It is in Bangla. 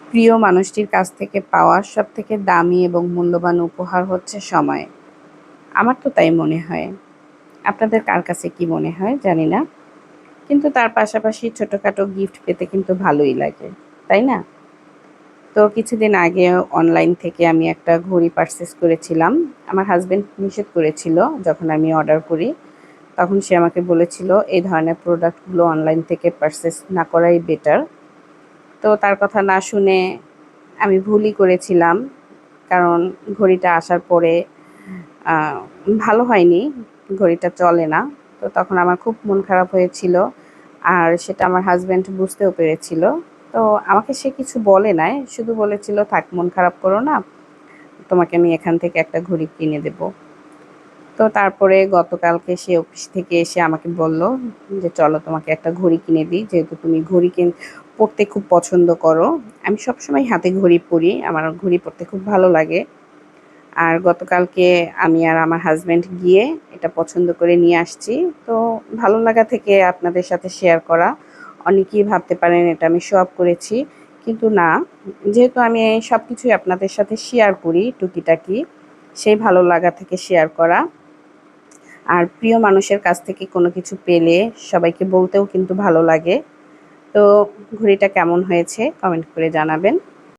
প্রিয় মানুষটির কাছ থেকে পাওয়া সবথেকে দামি এবং মূল্যবান উপহার হচ্ছে সময়। আমার তো তাই মনে হয়। আপনাদের কার কাছে কি মনে হয় জানি না। কিন্তু তার পাশাপাশি ছোটখাটো গিফট পেতে কিন্তু ভালোই লাগে। তাই না? তো কিছুদিন আগে অনলাইন থেকে আমি একটা ঘড়ি পারচেজ করেছিলাম। আমার হাসব্যান্ড নিষেধ করেছিল যখন আমি অর্ডার করি। তখন সে আমাকে বলেছিল এই ধরনের প্রোডাক্টগুলো অনলাইন থেকে পারচেজ না করাই বেটার। তো তার কথা না শুনে আমি ভুলই করেছিলাম। কারণ ঘড়িটা আসার পরে আ ভালো হয়নি। ঘড়িটা চলে না। তো তখন আমার খুব মন খারাপ হয়েছিল। আর সেটা আমার হাসব্যান্ড বুঝতেও পেরেছিল। তো আমাকে সে কিছু বলে নাই। শুধু বলেছিল, "থাক, মন খারাপ করো না। তোমাকে আমি এখান থেকে একটা ঘড়ি কিনে দেব।" তো তারপরে গতকালকে সে অফিস থেকে এসে আমাকে বলল যে, "চলো তোমাকে একটা ঘড়ি কিনে দিই। যেহেতু তুমি ঘড়ি পড়তে খুব পছন্দ করো।" আমি সবসময় হাতে ঘড়ি পরি। আমার ঘড়ি পরতে খুব ভালো লাগে। আর গতকালকে আমি আর আমার হাসব্যান্ড গিয়ে এটা পছন্দ করে নিয়ে আসছি। তো ভালো লাগা থেকে আপনাদের সাথে শেয়ার করা। অনেকেই ভাবতে পারেন এটা আমি শো অফ করেছি। কিন্তু না, যেহেতু আমি সবকিছুই আপনাদের সাথে শেয়ার করি টুকিটাকি, সেই ভালো লাগা থেকে শেয়ার করা। আর প্রিয় মানুষের কাছ থেকে কোনো কিছু পেলে সবাইকে বলতেও কিন্তু ভালো লাগে। তো ঘড়িটা কেমন হয়েছে কমেন্ট করে জানাবেন।